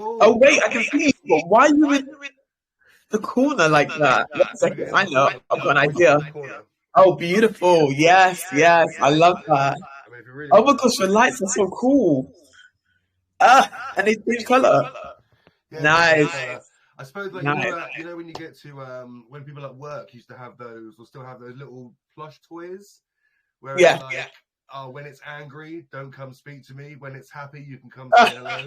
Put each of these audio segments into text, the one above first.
Oh Cool. wait, I can see you. But why are you in the corner like that? Wait a second. I know. I've got an idea. Oh, beautiful. Yes, yes. I love that. I mean, if you really Oh want my to. gosh, your lights are so cool. Ah, and they change color. Yeah, they change Nice, color. I suppose, like nice. you know, when you get to when people at work used to have those, or still have those little plush toys, where it's Yeah. like, oh, when it's angry, don't come speak to me. When it's happy, you can come Ah, say hello.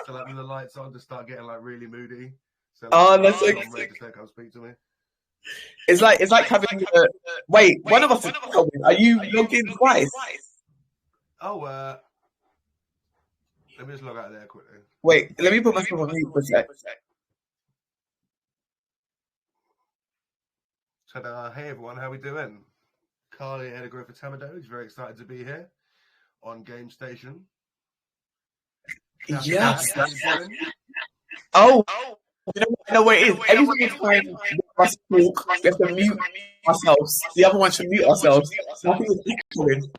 So like when the lights on, just start getting like really moody. So like, oh, that's so Tom Ray, just don't come speak to me. it's like having the wait, one of us is coming. Are you logged in twice? Oh, let me just log out of there quickly. Wait, let me put myself on mute for a sec. So, hey everyone, how we doing? Carly Edgar for TamaDoge, very excited to be here on GameStation. Yes. How you doing? Oh, you know what? I know what it is. Every single time we talk, we have to mute ourselves. The other one should mute ourselves. So I think it's echoing.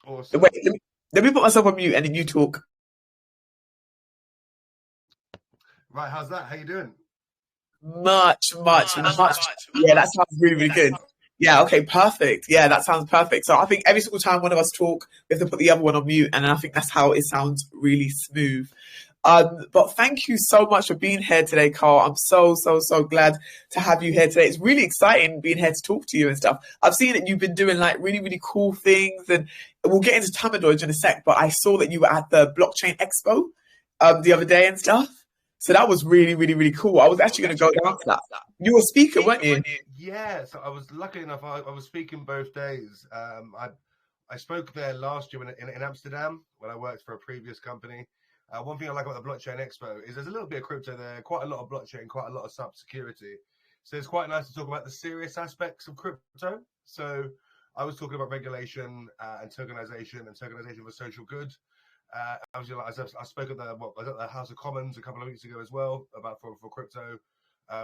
Awesome. Wait, let me put myself on mute and then you talk. Right, how's that? How you doing? Much. Yeah, that sounds really, really good. Yeah, okay, perfect. Yeah, that sounds perfect. So I think every single time one of us talk, we have to put the other one on mute, and I think that's how it sounds really smooth. But thank you so much for being here today, Carl. I'm so glad to have you here today. It's really exciting being here to talk to you and stuff. I've seen that you've been doing like really, really cool things, and we'll get into TamaDoge in a sec, but I saw that you were at the Blockchain Expo the other day and stuff. So that was really, really, really cool. I was actually going to go down to that. You were a speaker, weren't you? Yeah, so I was lucky enough. I was speaking both days. I spoke there last year in Amsterdam when I worked for a previous company. One thing I like about the Blockchain Expo is there's a little bit of crypto there, quite a lot of blockchain, quite a lot of sub-security. So it's quite nice to talk about the serious aspects of crypto. So I was talking about regulation and tokenization for social good. I spoke at the House of Commons a couple of weeks ago as well about for crypto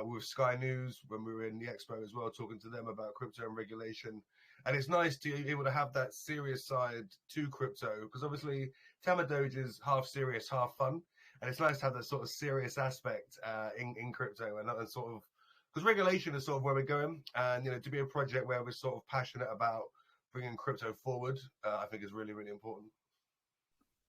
with Sky News when we were in the expo as well, talking to them about crypto and regulation. And it's nice to be able to have that serious side to crypto because obviously TamaDoge is half serious, half fun, and it's nice to have that sort of serious aspect in crypto and sort of because regulation is sort of where we're going, and to be a project where we're sort of passionate about bringing crypto forward, I think is really really important.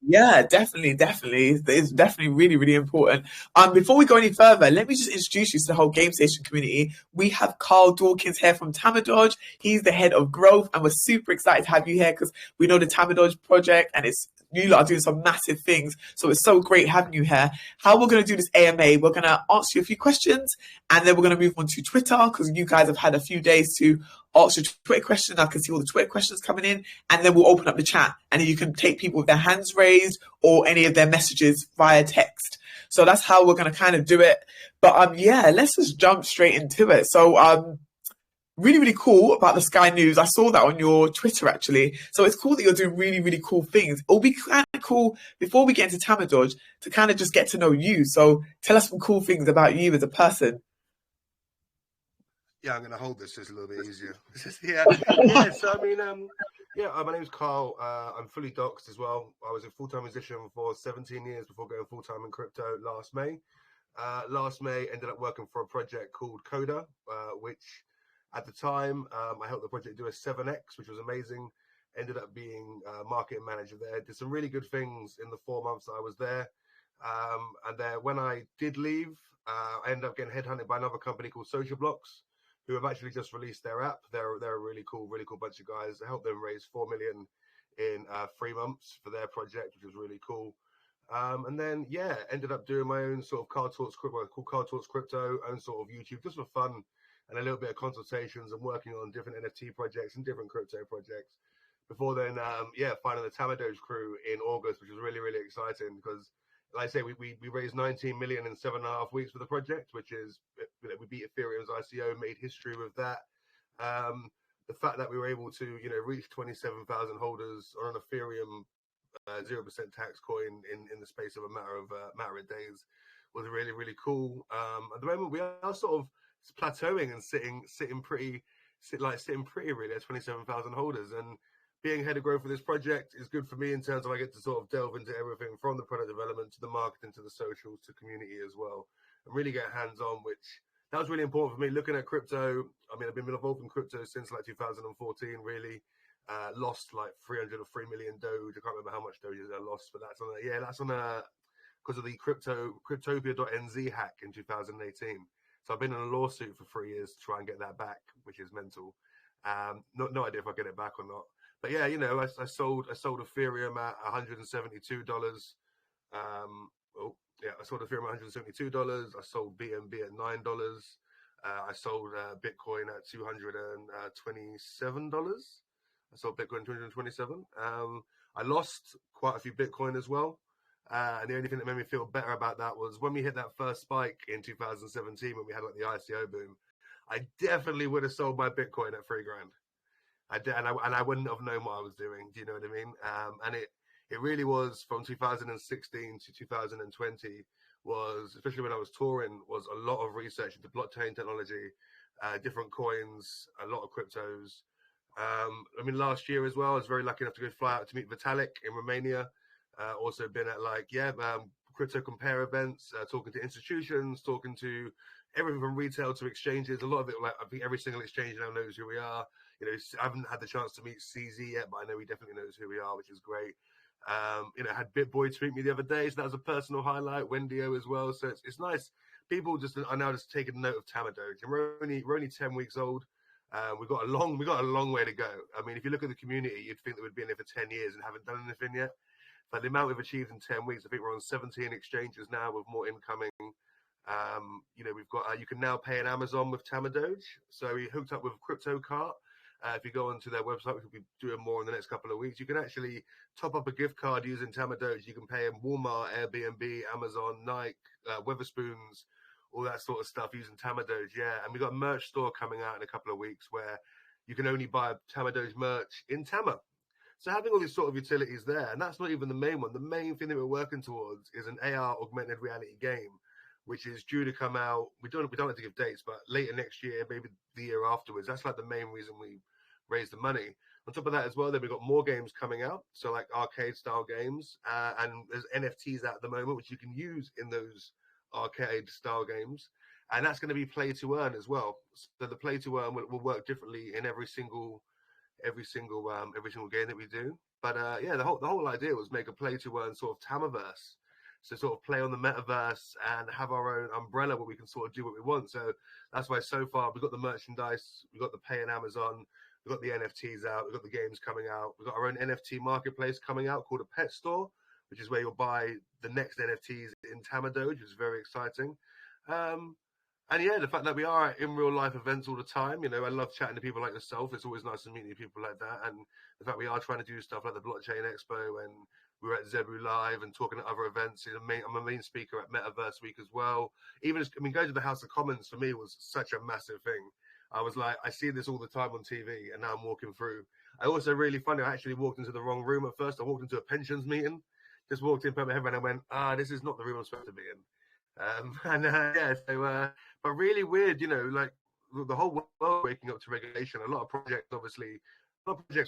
Yeah, definitely. It's definitely really, really important. Before we go any further, let me just introduce you to the whole GameStation community. We have Carl Dawkins here from TamaDoge. He's the head of growth, and we're super excited to have you here because we know the TamaDoge project, and it's you lot are doing some massive things. So it's so great having you here. How we're going to do this AMA, we're going to answer you a few questions, and then we're going to move on to Twitter because you guys have had a few days to ask your Twitter questions. I can see all the Twitter questions coming in, and then we'll open up the chat, and then you can take people with their hands raised or any of their messages via text. So that's how we're going to kind of do it. But yeah, let's just jump straight into it. So really, really cool about the Sky News. I saw that on your Twitter actually. So it's cool that you're doing really, really cool things. It'll be kind of cool before we get into TamaDoge to kind of just get to know you. So tell us some cool things about you as a person. Yeah, I'm going to hold this just a little bit easier. yeah. So I mean, my name's Carl. I'm fully doxed as well. I was a full-time musician for 17 years before going full-time in crypto last May. Last May, ended up working for a project called Coda, which at the time I helped the project do a 7x, which was amazing. Ended up being marketing manager there. Did some really good things in the 4 months that I was there. And then when I did leave, I ended up getting headhunted by another company called Social Blocks, who have actually just released their app. They're a really cool bunch of guys. I helped them raise 4 million in 3 months for their project, which was really cool. And then ended up doing my own sort of Carl Talks Crypto, own sort of YouTube, just for fun and a little bit of consultations and working on different NFT projects and different crypto projects. Before then, finding the TamaDoge crew in August, which was really really exciting because, like I say, we raised 19 million in 7.5 weeks for the project, which is, we beat Ethereum's ICO, made history with that. The fact that we were able to, reach 27,000 holders on an Ethereum 0% tax coin in the space of a matter of days was really, really cool. At the moment, we are sort of plateauing and sitting pretty really at 27,000 holders. And being head of growth for this project is good for me in terms of I get to sort of delve into everything from the product development to the marketing to the socials to community as well, and really get hands-on, which that was really important for me. Looking at crypto, I mean, I've been involved in crypto since like 2014, really. Lost like 300 or 3 million Doge. I can't remember how much Doge I lost, but that's on a because of the Cryptopia.nz hack in 2018. So I've been in a lawsuit for 3 years to try and get that back, which is mental. No idea if I'll get it back or not. But yeah, you know, I sold Ethereum at $172. I sold Ethereum at $172. I sold BNB at $9. I sold Bitcoin at $227. I sold Bitcoin $227. I lost quite a few Bitcoin as well. And the only thing that made me feel better about that was when we hit that first spike in 2017, when we had like the ICO boom, I definitely would have sold my Bitcoin at $3,000. And I wouldn't have known what I was doing. Do you know what I mean? And it really was from 2016 to 2020 was, especially when I was touring, was a lot of research into blockchain technology, different coins, a lot of cryptos. I mean, last year as well, I was very lucky enough to go fly out to meet Vitalik in Romania. Also been at crypto compare events, talking to institutions, talking to everything from retail to exchanges. A lot of it, like I think every single exchange now knows who we are. You know, I haven't had the chance to meet CZ yet, but I know he definitely knows who we are, which is great. You know, I had BitBoy tweet me the other day, so that was a personal highlight. Wendio as well, so it's nice. People are now just taking note of TamaDoge, and we're only 10 weeks old. We've got a long way to go. I mean, if you look at the community, you'd think that we'd been there for 10 years and haven't done anything yet. But the amount we've achieved in 10 weeks, I think we're on 17 exchanges now with more incoming. You know, we've got you can now pay in Amazon with TamaDoge. So we hooked up with CryptoCart. If you go onto their website, which we'll be doing more in the next couple of weeks, you can actually top up a gift card using TamaDoge. You can pay in Walmart, Airbnb, Amazon, Nike, Weatherspoons, all that sort of stuff using TamaDoge. Yeah, and we've got a merch store coming out in a couple of weeks where you can only buy TamaDoge merch in Tama. So having all these sort of utilities there, and that's not even the main one. The main thing that we're working towards is an AR augmented reality game, which is due to come out. We don't have to give dates, but later next year, maybe the year afterwards. That's like the main reason we raised the money. On top of that as well, then we've got more games coming out. So like arcade style games, and there's NFTs out at the moment, which you can use in those arcade style games. And that's going to be play to earn as well. So the play to earn will work differently in every single game that we do. But yeah, the whole idea was make a play to earn sort of Tamaverse. So sort of play on the metaverse and have our own umbrella where we can sort of do what we want. So that's why so far we've got the merchandise, we've got the pay in Amazon, we've got the NFTs out, we've got the games coming out, we've got our own NFT marketplace coming out called a pet store, which is where you'll buy the next NFTs in TamaDoge, which is very exciting. And yeah, the fact that we are in real life events all the time, you know, I love chatting to people like yourself. It's always nice to meet new people like that. And the fact we are trying to do stuff like the Blockchain Expo, and we're at Zebu Live and talking at other events. I'm a main speaker at Metaverse Week as well. Going to the House of Commons for me was such a massive thing. I was like, I see this all the time on TV, and now I'm walking through. I also really funny, I actually walked into the wrong room at first. I walked into a pensions meeting, just walked in, put my head around, and I went, this is not the room I'm supposed to be in. But really weird, you know, like the whole world waking up to regulation. A lot of projects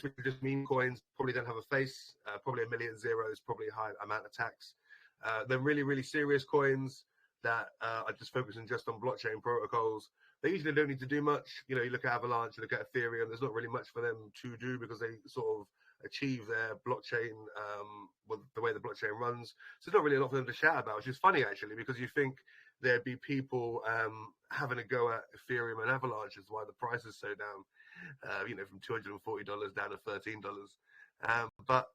which just meme coins probably don't have a face, probably a million zeros, probably a high amount of tax. Then really, really serious coins that are just focusing just on blockchain protocols. They usually don't need to do much. You know, you look at Avalanche, you look at Ethereum, there's not really much for them to do because they sort of achieve their blockchain, the way the blockchain runs. So there's not really a lot for them to shout about, which is funny actually, because you think there'd be people having a go at Ethereum and Avalanche as why the price is so down, you know, from $240 down to $13. But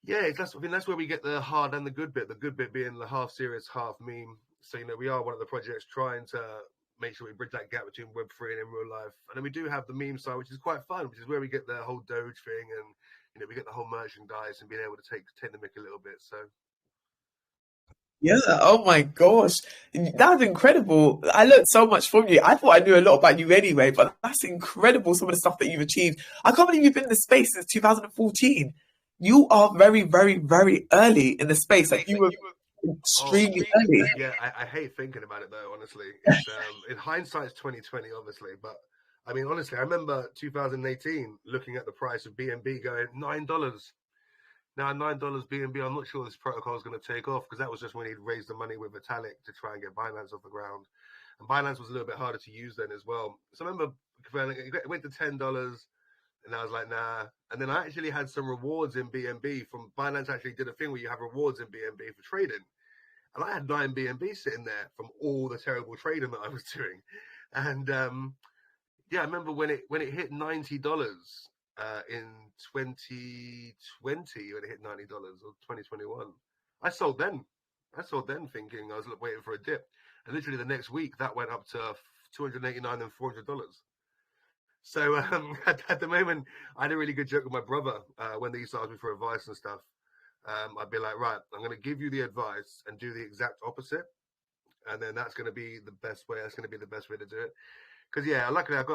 yeah, I mean, that's where we get the hard and the good bit being the half serious, half meme. So, you know, we are one of the projects trying to make sure we bridge that gap between Web3 and in real life. And then we do have the meme side, which is quite fun, which is where we get the whole Doge thing, and, you know, we get the whole merchandise and being able to take the mick a little bit. So Yeah, oh my gosh. That was incredible. I learned so much from you. I thought I knew a lot about you anyway, but that's incredible, some of the stuff that you've achieved. I can't believe you've been in the space since 2014. You are very, very, very early in the space. Like you were extremely early. Yeah, I hate thinking about it though, honestly. It's, in hindsight, it's 2020, obviously, but I mean, honestly, I remember 2018 looking at the price of BNB going $9. Now $9 BNB. I'm not sure this protocol is going to take off because that was just when he'd raised the money with Vitalik to try and get Binance off the ground, and Binance was a little bit harder to use then as well. So I remember it went to $10. And I was like, nah. And then I actually had some rewards in BNB from Binance. Actually did a thing where you have rewards in BNB for trading. And I had 9 BNB sitting there from all the terrible trading that I was doing. And yeah, I remember when it hit $90 in 2020, when it hit $90 or 2021. I sold then thinking I was waiting for a dip. And literally the next week that went up to $289 and $400. So at the moment, I had a really good joke with my brother when they used to ask me for advice and stuff. I'd be like, right, I'm going to give you the advice and do the exact opposite. And then that's going to be the best way. That's going to be the best way to do it. Because, yeah, luckily I've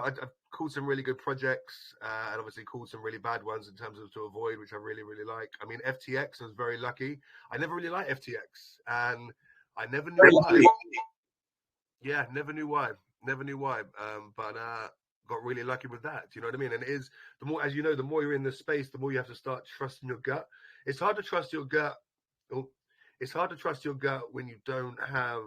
called some really good projects and obviously called some really bad ones in terms of to avoid, which I really, really like. I mean, FTX, I was very lucky. I never really liked FTX. And I never knew why. Yeah, never knew why. But got really lucky with that. Do you know what I mean? And it is, the more, as you know, the more you're in this space, the more you have to start trusting your gut. It's hard to trust your gut. It's hard to trust your gut when you don't have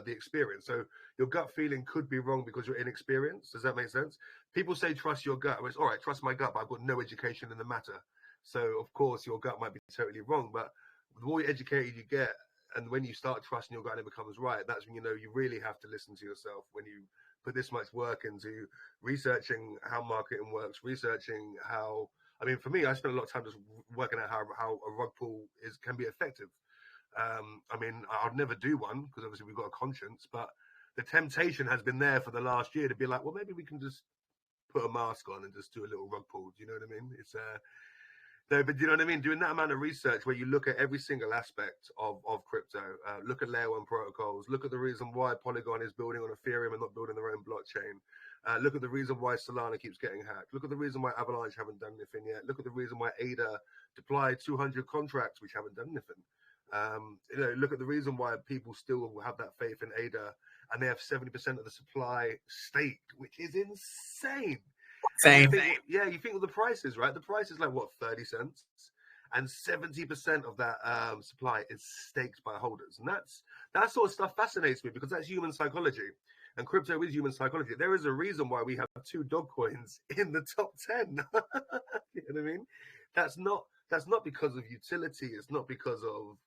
the experience. So your gut feeling could be wrong because you're inexperienced. Does that make sense? People say trust your gut. Well, it's all right, trust my gut, but I've got no education in the matter. So of course your gut might be totally wrong. But the more educated you get, and when you start trusting your gut and it becomes right, that's when you know you really have to listen to yourself. When you put this much work into researching how marketing works, researching how, I mean, for me, I spent a lot of time just working out how a rug pull can be effective. I mean, I'd never do one because obviously we've got a conscience, but the temptation has been there for the last year to be like, well, maybe we can just put a mask on and just do a little rug pull. Do you know what I mean? It's no, but do you know what I mean? Doing that amount of research where you look at every single aspect of crypto, look at layer one protocols, look at the reason why Polygon is building on Ethereum and not building their own blockchain. Look at the reason why Solana keeps getting hacked. Look at the reason why Avalanche haven't done anything yet. Look at the reason why ADA deployed 200 contracts which haven't done anything. You know, look at the reason why people still have that faith in ADA and they have 70% of the supply staked, which is insane. Same. You think of the prices, right? The price is like, what, 30 cents? And 70% of that supply is staked by holders. And that sort of stuff fascinates me because that's human psychology. And crypto is human psychology. There is a reason why we have 2 dog coins in the top 10. You know what I mean? That's not because of utility. It's not because of,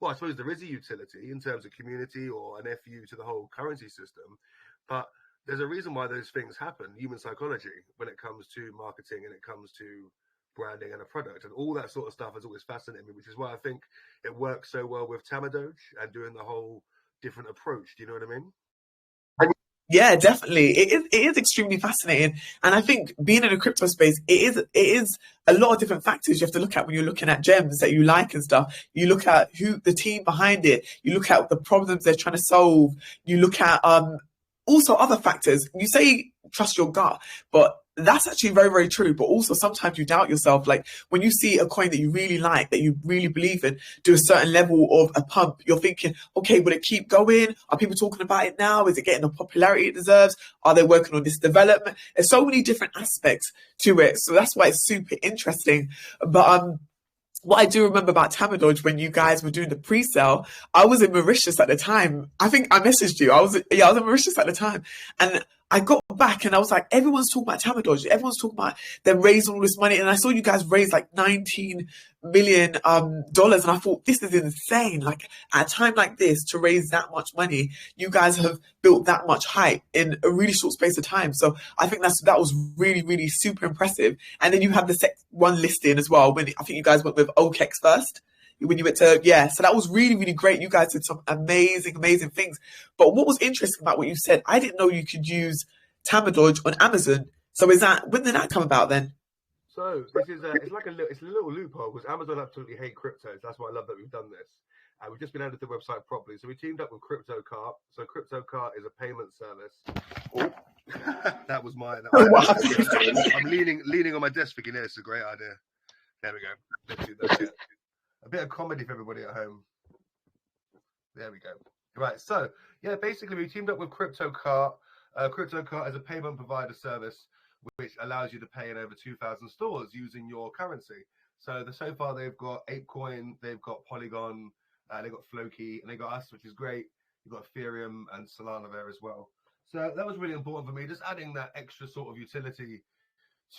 well, I suppose there is a utility in terms of community or an FU to the whole currency system. But there's a reason why those things happen, human psychology, when it comes to marketing and it comes to branding and a product. And all that sort of stuff has always fascinated me, which is why I think it works so well with TamaDoge and doing the whole different approach. Do you know what I mean? Yeah, definitely. It is extremely fascinating. And I think being in a crypto space, it is a lot of different factors you have to look at when you're looking at gems that you like and stuff. You look at who the team behind it, you look at the problems they're trying to solve, you look at also other factors. You say trust your gut, but that's actually very, very true. But also sometimes you doubt yourself. Like when you see a coin that you really like, that you really believe in, do a certain level of a pump, you're thinking, okay, will it keep going? Are people talking about it now? Is it getting the popularity it deserves? Are they working on this development? There's so many different aspects to it. So that's why it's super interesting. But what I do remember about TamaDoge when you guys were doing the pre-sale, I was in Mauritius at the time. I think I messaged you. I was in Mauritius at the time. And I got back and I was like, everyone's talking about TamaDoge. Everyone's talking about them raising all this money. And I saw you guys raise like $19 million. And I thought, this is insane. Like at a time like this to raise that much money, you guys have built that much hype in a really short space of time. So I think that was really, really super impressive. And then you have the SEC1 listing as well. When I think you guys went with OKEX first. When you went to, so that was really, really great. You guys did some amazing, amazing things. But what was interesting about what you said, I didn't know you could use TamaDoge on Amazon. So when did that come about then? So this is it's a little loophole because Amazon absolutely hate cryptos. That's why I love that we've done this. We've just been added to the website properly. So we teamed up with CryptoCart. So CryptoCart is a payment service. Oh, that was mine. I'm leaning on my desk thinking, this is a great idea. There we go. Let's do that. A bit of comedy for everybody at home. There we go. Right. So, basically we teamed up with CryptoCart. CryptoCart is a payment provider service which allows you to pay in over 2,000 stores using your currency. So far they've got ApeCoin, they've got Polygon, they've got Floki, and they got us, which is great. You've got Ethereum and Solana there as well. So that was really important for me, just adding that extra sort of utility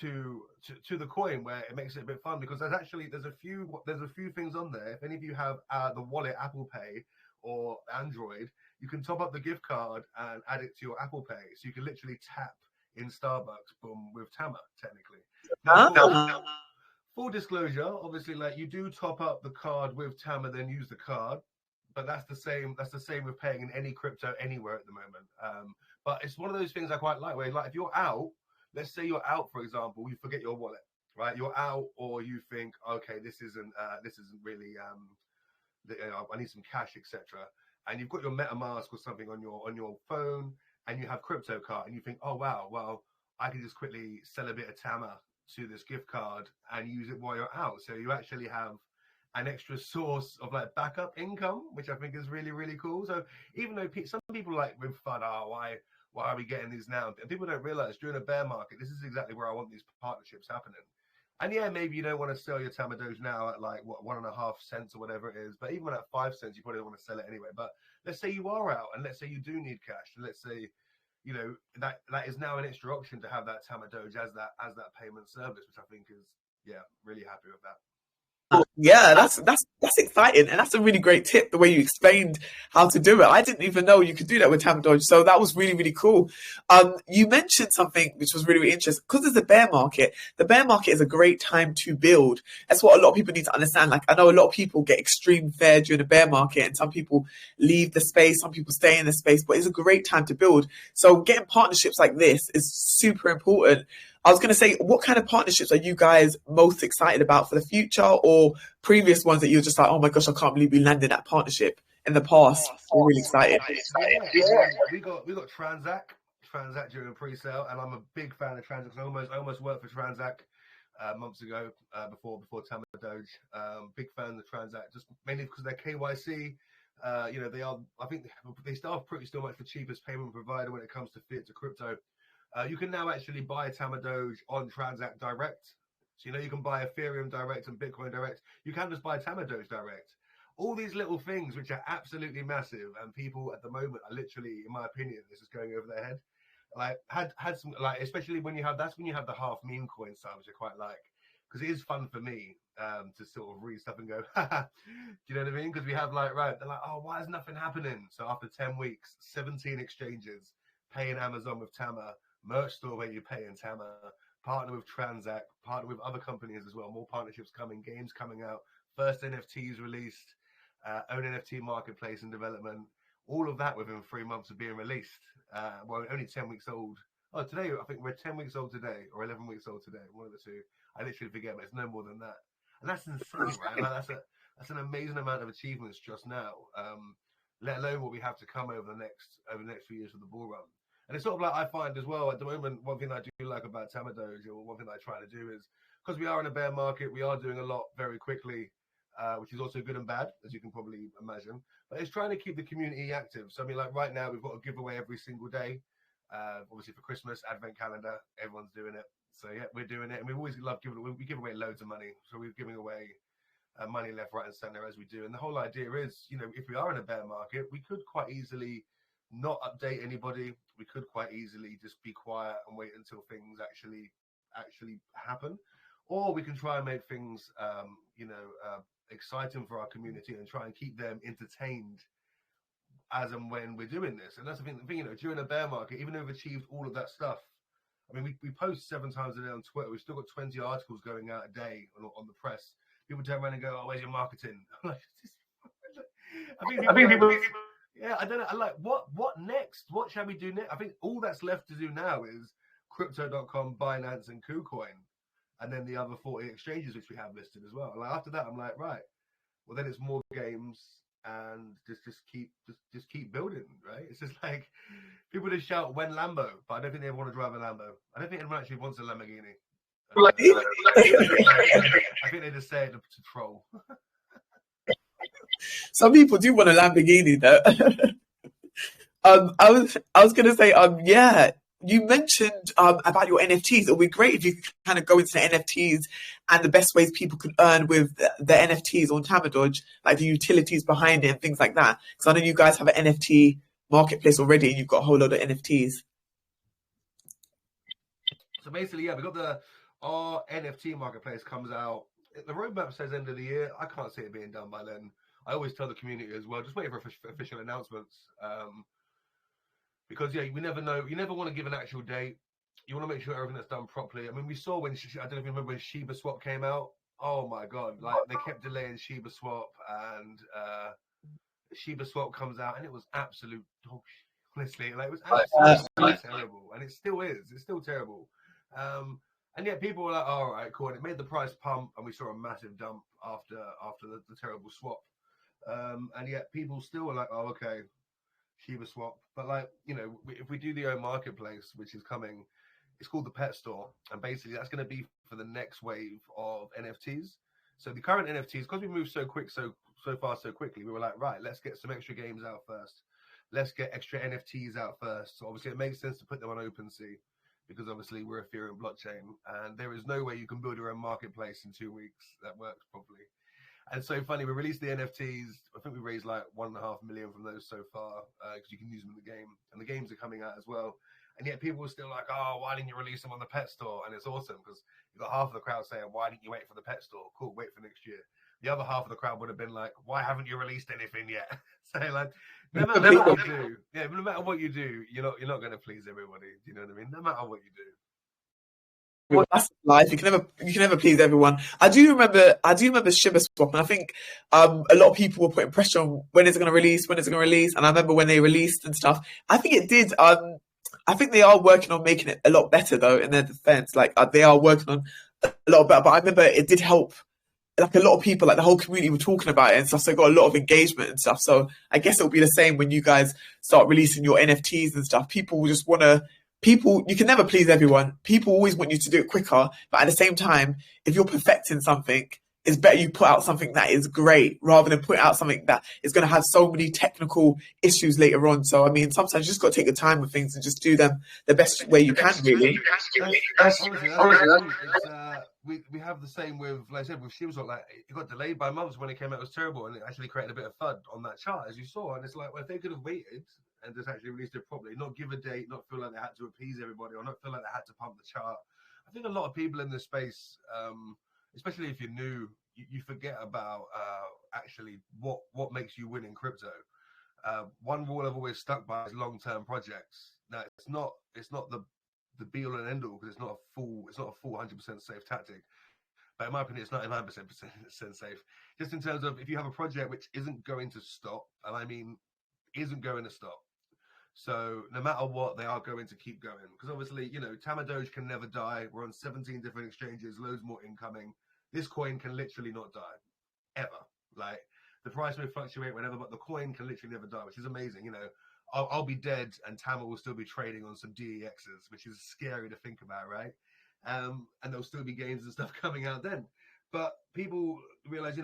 to the coin, where it makes it a bit fun, because there's a few things on there. If any of you have the wallet, Apple Pay or Android, you can top up the gift card and add it to your Apple Pay, so you can literally tap in Starbucks, boom, with Tama, technically. Now, full disclosure, obviously, like, you do top up the card with Tama, then use the card, but that's the same with paying in any crypto anywhere at the moment. But it's one of those things I quite like, where, like, if you're out, let's say you're out, for example, you forget your wallet, right? You're out, or you think, okay, this isn't really, I need some cash, etc. And you've got your MetaMask or something on your phone, and you have CryptoCart, and you think, oh wow, well, I can just quickly sell a bit of Tama to this gift card and use it while you're out. So you actually have an extra source of, like, backup income, which I think is really, really cool. So even though some people, like, with fun, why are we getting these now? And people don't realize during a bear market, this is exactly where I want these partnerships happening. And yeah, maybe you don't want to sell your TamaDoge now at, like, what, 1.5 cents or whatever it is. But even at 5 cents, you probably don't want to sell it anyway. But let's say you are out, and let's say you do need cash. And let's say, you know, that is now an extra option to have that TamaDoge as that payment service, which I think is, yeah, really happy with that. Yeah, that's exciting, and that's a really great tip, the way you explained how to do it. I didn't even know you could do that with TamaDoge, so that was really, really cool. You mentioned something which was really, really interesting, because there's a bear market. The bear market is a great time to build. That's what a lot of people need to understand. Like, I know a lot of people get extreme fear during a bear market, and some people leave the space, some people stay in the space, but it's a great time to build. So getting partnerships like this is super important. I was going to say, what kind of partnerships are you guys most excited about for the future, or previous ones that you're just like, oh my gosh, I can't believe we landed that partnership in the past? We're really excited. Yeah. We got Transact during pre-sale, and I'm a big fan of Transact. I almost worked for Transact months ago, before TamaDoge. Big fan of Transact, just mainly because they're KYC. You know, I think they start pretty still much the cheapest payment provider when it comes to fiat to crypto. You can now actually buy TamaDoge on Transact direct. So, you know, you can buy Ethereum direct and Bitcoin direct. You can just buy TamaDoge direct. All these little things which are absolutely massive, and people at the moment are literally, in my opinion, this is going over their head. Like, had some, like, especially when you have the half meme coin style, which I quite like, because it is fun for me to sort of read stuff and go, do you know what I mean? Because we have, like, right, they're like, oh, why is nothing happening? So after 10 weeks, 17 exchanges, paying Amazon with Tama, merch store where you pay in Tama, partner with Transact, partner with other companies as well, more partnerships coming, games coming out, first NFTs released, own NFT marketplace and development, all of that within 3 months of being released. Well, only 10 weeks old. Oh, today, I think we're 10 weeks old today, or 11 weeks old today, one of the two. I literally forget, but it's no more than that. And that's insane, right? Like, that's an amazing amount of achievements just now, let alone what we have to come over the next few years of the bull run. And it's sort of like, I find as well at the moment, one thing I do like about TamaDoge, or one thing I try to do, is because we are in a bear market, we are doing a lot very quickly, which is also good and bad, as you can probably imagine. But it's trying to keep the community active. So, I mean, like, right now, we've got a giveaway every single day. Obviously, for Christmas, Advent calendar, everyone's doing it. So, yeah, we're doing it. And we always love giving away. We give away loads of money. So we're giving away money left, right, and center as we do. And the whole idea is, you know, if we are in a bear market, we could quite easily not update anybody. We could quite easily just be quiet and wait until things actually happen, or we can try and make things exciting for our community and try and keep them entertained as and when we're doing this. And that's the thing, you know, during a bear market, even though we've achieved all of that stuff, I mean, we post 7 times a day on Twitter. We've still got 20 articles going out a day on the press. People turn around and go, oh, where's your marketing? I think people yeah, I don't know. I'm like, what next? What shall we do next? I think all that's left to do now is Crypto.com, Binance, and KuCoin, and then the other 40 exchanges which we have listed as well. Like, after that, I'm like, right. Well, then it's more games and just keep building, right? It's just like people just shout when Lambo, but I don't think they ever want to drive a Lambo. I don't think anyone actually wants a Lamborghini. I think they just say it to troll. Some people do want a Lamborghini, though. I was gonna say, yeah, you mentioned about your NFTs. It would be great if you could kind of go into the NFTs and the best ways people could earn with the NFTs on TamaDoge, like the utilities behind it and things like that. Because I know you guys have an NFT marketplace already, and you've got a whole lot of NFTs. So basically, yeah, we got our NFT marketplace comes out. The roadmap says end of the year. I can't see it being done by then. I always tell the community as well, just wait for official announcements. Because yeah, we never know. You never want to give an actual date. You want to make sure everything that's done properly. I mean, we saw when I don't know if you remember when Shiba Swap came out. Oh my god! Like they kept delaying Shiba Swap, and Shiba Swap comes out, and it was absolute dog shit. Honestly, like it was absolutely terrible, and it still is. It's still terrible. And yet people were like, oh, "All right, cool." And it made the price pump, and we saw a massive dump after the terrible swap. And yet people still were like, "Oh, okay." Shiba Swap, but like if we do the own marketplace, which is coming, it's called the Pet Store, and basically that's going to be for the next wave of NFTs. So the current NFTs, because we moved so far so quickly, we were like, right, let's get some extra games out first. Let's get extra NFTs out first. So obviously it makes sense to put them on OpenSea because obviously we're Ethereum blockchain, and there is no way you can build your own marketplace in 2 weeks that works properly. And so funny, we released the NFTs. I think we raised like 1.5 million from those so far because you can use them in the game. And the games are coming out as well. And yet people were still like, oh, why didn't you release them on the Pet Store? And it's awesome because you've got half of the crowd saying, why didn't you wait for the Pet Store? Cool, wait for next year. The other half of the crowd would have been like, why haven't you released anything yet? So like, no matter what you do, you're not going to please everybody. Do you know what I mean? No matter what you do. Well, that's life. You can never please everyone. I do remember Shiba Swap, and I think a lot of people were putting pressure on when it's going to release, and I remember when they released and stuff. I think it did. I think they are working on making it a lot better though. In their defense, like they are working on a lot better. But I remember it did help. Like a lot of people, like the whole community were talking about it and stuff, so it got a lot of engagement and stuff. So I guess it'll be the same when you guys start releasing your NFTs and stuff. People will just want to. You can never please everyone. People always want you to do it quicker, but at the same time, if you're perfecting something, it's better you put out something that is great rather than put out something that is going to have so many technical issues later on. So, I mean, sometimes you just got to take your time with things and just do them the best way you can, really. We have the same with, like I said, with Shiba Swap. Like it got delayed by months when it came out. It was terrible, and it actually created a bit of FUD on that chart, as you saw. And it's like, well, if they could have waited and just actually released it properly, not give a date, not feel like they had to appease everybody, or not feel like they had to pump the chart. I think a lot of people in this space, especially if you're new, you forget about actually what makes you win in crypto. One rule I've always stuck by is long-term projects. Now, it's not the be all and end all because it's not a full 100% safe tactic. But in my opinion, it's 99% safe. Just in terms of if you have a project which isn't going to stop, and I mean isn't going to stop. So no matter what, they are going to keep going. Because obviously, TamaDoge can never die. We're on 17 different exchanges, loads more incoming. This coin can literally not die, ever. Like, the price may fluctuate whenever, but the coin can literally never die, which is amazing. I'll be dead and Tama will still be trading on some DEXs, which is scary to think about, right? And there'll still be games and stuff coming out then. But people realize, a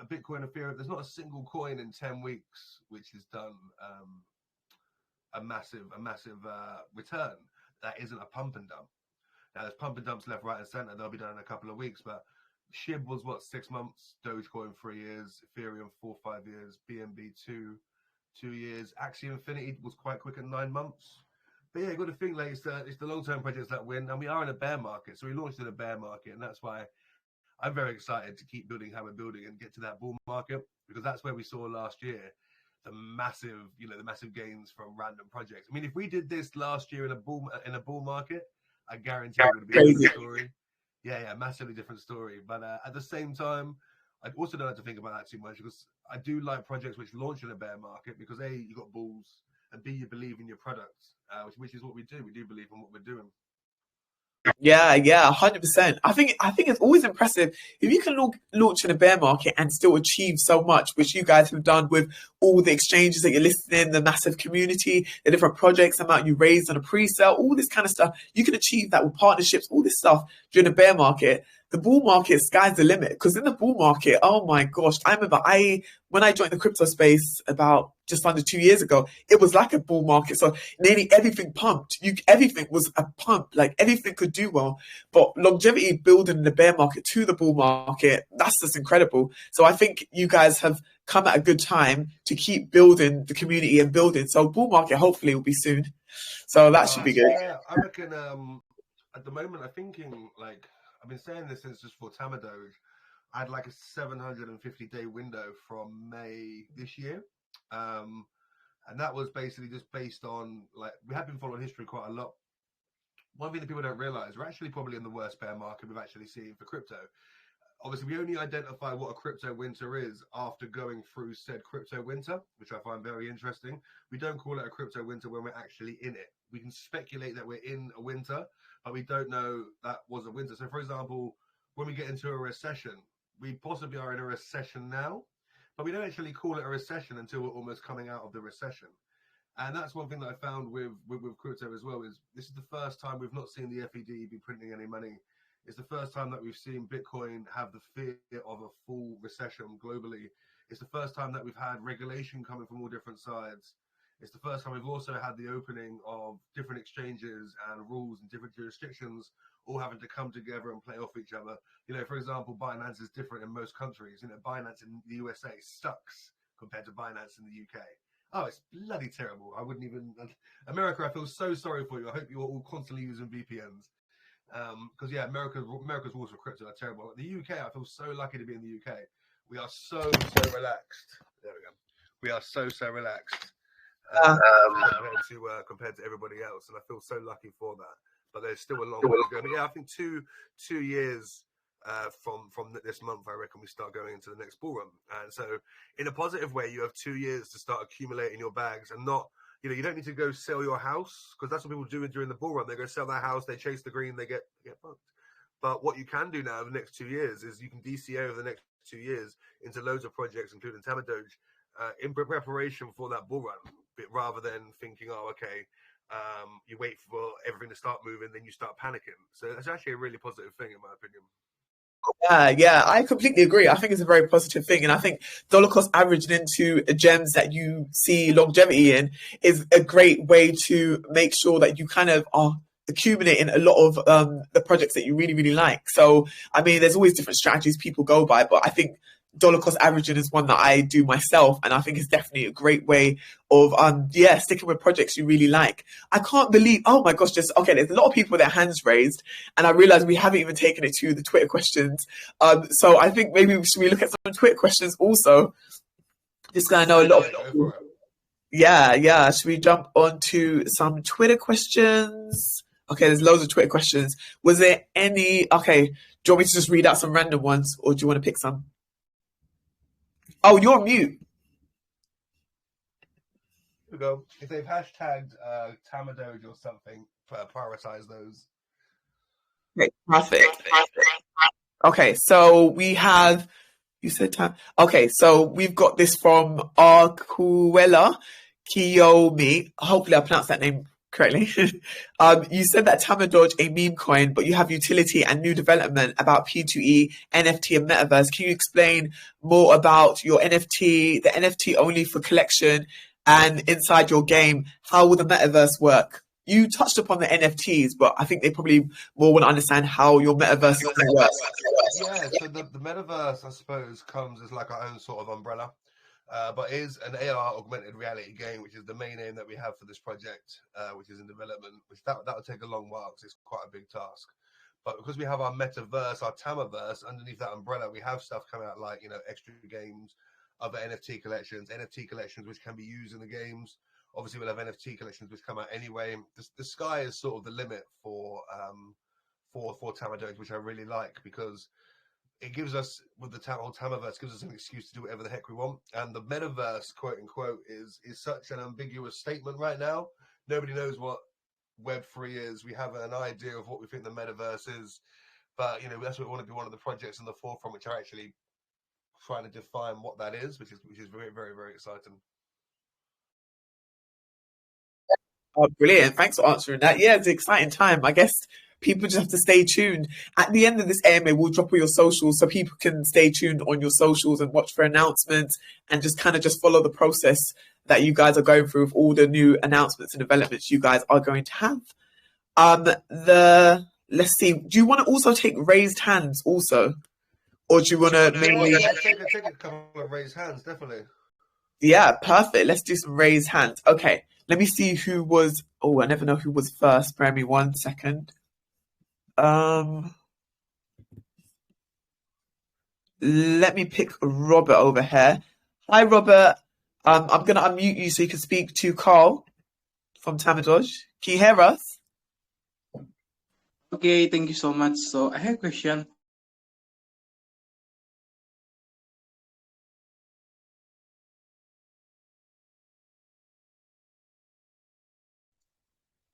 Bitcoin Ethereum, there's not a single coin in 10 weeks which has done a massive return that isn't a pump and dump. Now, there's pump and dumps left, right, and center. They'll be done in a couple of weeks. But SHIB was, 6 months? Dogecoin, 3 years. Ethereum, 4 or 5 years. BNB, 2 years. Axie Infinity was quite quick at 9 months. But yeah, you got to think like it's the long-term projects that win. And we are in a bear market. So we launched in a bear market. And that's why I'm very excited to keep building how we're building and get to that bull market, because that's where we saw last year the massive gains from random projects. I mean, if we did this last year in a bull market, I guarantee it would be a different story. Yeah, massively different story. But at the same time, I also don't have to think about that too much because I do like projects which launch in a bear market because A, you got bulls, and B, you believe in your products, which is what we do. We do believe in what we're doing. Yeah, 100%. I think it's always impressive if you can launch in a bear market and still achieve so much, which you guys have done with all the exchanges that you're listed in, the massive community, the different projects, the amount you raised on a pre-sale, all this kind of stuff. You can achieve that with partnerships, all this stuff during a bear market. the bull market, sky's the limit. Because in the bull market, oh my gosh, I remember when I joined the crypto space about just under 2 years ago, it was like a bull market. So nearly everything pumped. Everything was a pump. Like everything could do well. But longevity building the bear market to the bull market, that's just incredible. So I think you guys have come at a good time to keep building the community and building. So bull market hopefully will be soon. So that should be good. Yeah, I reckon at the moment I'm thinking, like, I've been saying this since just for TamaDoge. I had like a 750-day window from May this year. And that was basically just based on, like, we have been following history quite a lot. One thing that people don't realize, we're actually probably in the worst bear market we've actually seen for crypto. Obviously, we only identify what a crypto winter is after going through said crypto winter, which I find very interesting. We don't call it a crypto winter when we're actually in it. We can speculate that we're in a winter, but we don't know that was a winter. So, for example, when we get into a recession, we possibly are in a recession now, but we don't actually call it a recession until we're almost coming out of the recession. And that's one thing that I found with crypto as well, is this is the first time we've not seen the FED be printing any money. It's the first time that we've seen Bitcoin have the fear of a full recession globally. It's the first time that we've had regulation coming from all different sides. It's the first time we've also had the opening of different exchanges and rules and different jurisdictions all having to come together and play off each other. You know, for example, Binance is different in most countries. You know, Binance in the USA sucks compared to Binance in the UK. Oh, it's bloody terrible. I wouldn't even... America, I feel so sorry for you. I hope you're all constantly using VPNs. Because yeah, America's rules for crypto are terrible. But the UK, I feel so lucky to be in the UK. We are so relaxed. There we go. We are so relaxed compared to everybody else, and I feel so lucky for that. But there's still a long way to go. But yeah, I think two years from this month, I reckon we start going into the next bull run. And so, in a positive way, you have 2 years to start accumulating your bags and not. You know, you don't need to go sell your house, because that's what people do during the bull run. They go sell their house, they chase the green, they get fucked. But what you can do now in the next 2 years is you can DCA over the next 2 years into loads of projects, including TamaDoge, in preparation for that bull run, rather than thinking, oh, okay, you wait for everything to start moving, then you start panicking. So it's actually a really positive thing, in my opinion. Yeah, I completely agree. I think it's a very positive thing. And I think dollar cost averaging into gems that you see longevity in is a great way to make sure that you kind of are accumulating a lot of the projects that you really, really like. So, I mean, there's always different strategies people go by, but I think dollar cost averaging is one that I do myself, and I think it's definitely a great way of sticking with projects you really like. I can't believe, oh my gosh, there's a lot of people with their hands raised, and I realize we haven't even taken it to the Twitter questions. So I think maybe we should look at some Twitter questions also. Just because I know a lot of people. Yeah. Should we jump on to some Twitter questions? Okay, there's loads of Twitter questions. Was there any? Okay, do you want me to just read out some random ones, or do you want to pick some? Oh, you're on mute. Here we go. If they've hashtagged TamaDoge or something, prioritize those. Okay, perfect. Okay, so we have, you said time. Okay, so we've got this from Arcuela Kiyomi. Hopefully I pronounced that name correctly. You said that TamaDoge a meme coin, but you have utility and new development about P2E, NFT, and Metaverse. Can you explain more about your NFT, the NFT only for collection, and inside your game? How will the Metaverse work? You touched upon the NFTs, but I think they probably more want to understand how your Metaverse works. Yeah, so the Metaverse, I suppose, comes as like our own sort of umbrella. But is an AR augmented reality game, which is the main aim that we have for this project, which is in development, which that'll take a long while because it's quite a big task. But because we have our metaverse, our Tamaverse, underneath that umbrella, we have stuff coming out like, extra games, other NFT collections which can be used in the games. Obviously, we'll have NFT collections which come out anyway. The sky is sort of the limit for TamaDoge, which I really like, because it gives us, with the whole Tamaverse, gives us an excuse to do whatever the heck we want. And the metaverse, quote unquote, is such an ambiguous statement right now. Nobody knows what Web3 is. We have an idea of what we think the metaverse is, but that's what we want to be one of the projects in the forefront, which are actually trying to define what that is, which is very, very, very exciting. Oh, brilliant! Thanks for answering that. Yeah, it's an exciting time. I guess people just have to stay tuned. At the end of this AMA, we'll drop all your socials so people can stay tuned on your socials and watch for announcements and just kind of just follow the process that you guys are going through with all the new announcements and developments you guys are going to have. Let's see. Do you want to also take raised hands also? Or do you want to mainly... Take a couple of raised hands, definitely. Yeah, perfect. Let's do some raised hands. Okay, let me see who was... Oh, I never know who was first. Bear me 1 second. Let me pick Robert over here. Hi, Robert. I'm going to unmute you so you can speak to Carl from TamaDoge. Can you hear us? Okay, thank you so much. So I have a question.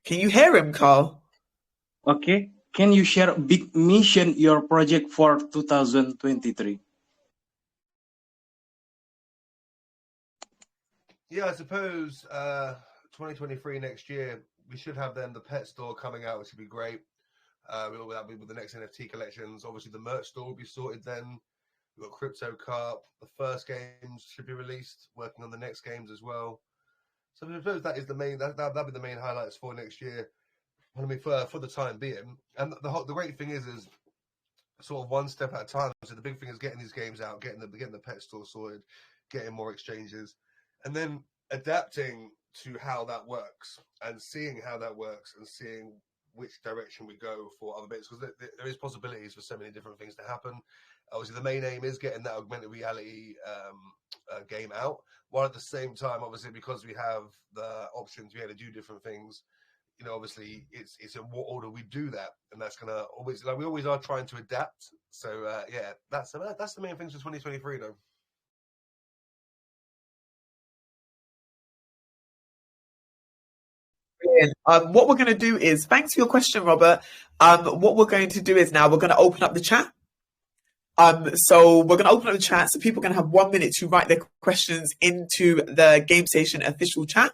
Can you hear him, Carl? Okay, can you share big mission your project for 2023? Yeah, I suppose 2023 next year, we should have then the pet store coming out, which would be great. That'll be with the next NFT collections. Obviously, the merch store will be sorted then. We've got Crypto Carp. The first games should be released, working on the next games as well. So I suppose that is the main, that'll be the main highlights for next year. I mean, for the time being. And the great thing is sort of one step at a time. So the big thing is getting these games out, getting the pet store sorted, getting more exchanges, and then adapting to how that works and seeing how that works and seeing which direction we go for other bits, because there is possibilities for so many different things to happen. Obviously, the main aim is getting that augmented reality game out, while at the same time, obviously, because we have the option to be able to do different things, you know, obviously it's in what order we do that, and that's gonna always, like, we always are trying to adapt. So yeah, that's the main things for 2023 though. What we're going to do is, thanks for your question, Robert. What we're going to do is now we're going to open up the chat. So we're going to open up the chat, so people are going to have 1 minute to write their questions into the GameStation official chat,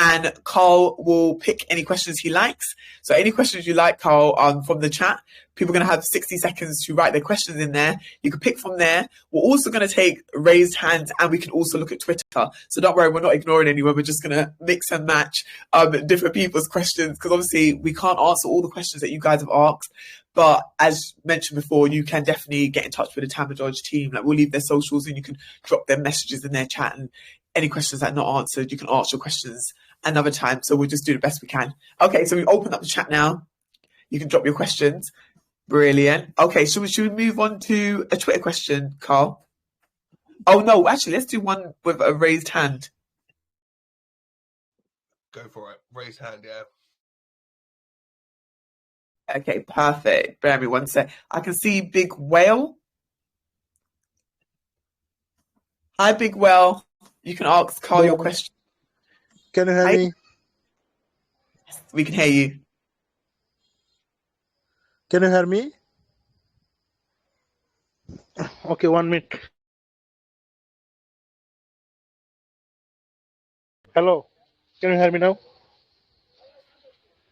and Carl will pick any questions he likes. So any questions you like, Carl, from the chat, people are going to have 60 seconds to write their questions in there. You can pick from there. We're also going to take raised hands, and we can also look at Twitter. So don't worry, we're not ignoring anyone. We're just going to mix and match different people's questions, because obviously we can't answer all the questions that you guys have asked. But as mentioned before, you can definitely get in touch with the TamaDoge team. Like, we'll leave their socials, and you can drop their messages in their chat, and any questions that are not answered, you can ask your questions another time. So we'll just do the best we can. Okay, so we've opened up the chat now. You can drop your questions. Brilliant. Okay, should we move on to a Twitter question, Carl? Oh, no, actually, let's do one with a raised hand. Go for it. Raised hand, yeah. Okay, perfect. Bear me 1 sec. I can see Big Whale. Hi, Big Whale. You can ask Carl your question. Can you hear me? Yes, we can hear you. Can you hear me? Okay, 1 minute. Hello. Can you hear me now?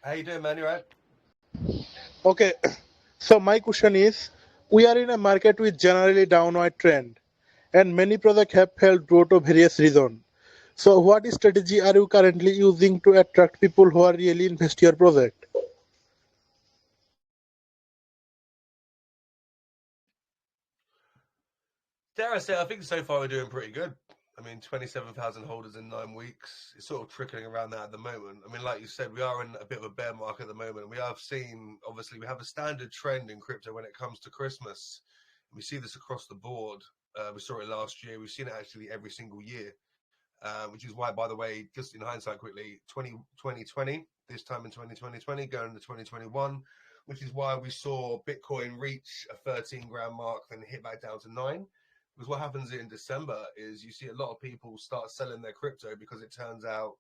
How you doing, man? You right? Okay. So my question is, we are in a market with generally downward trend, and many projects have failed due to various reasons. So what strategy are you currently using to attract people who are really invest your project? Dare I say, I think so far we're doing pretty good. I mean, 27,000 holders in 9 weeks. It's sort of trickling around that at the moment. I mean, like you said, we are in a bit of a bear market at the moment. We have seen, obviously, we have a standard trend in crypto when it comes to Christmas. We see this across the board. We saw it last year. We've seen it actually every single year, which is why, by the way, just in hindsight quickly, 2020, this time in 2020, going into 2021, which is why we saw Bitcoin reach a 13 grand mark, then hit back down to 9. Because what happens in December is you see a lot of people start selling their crypto because it turns out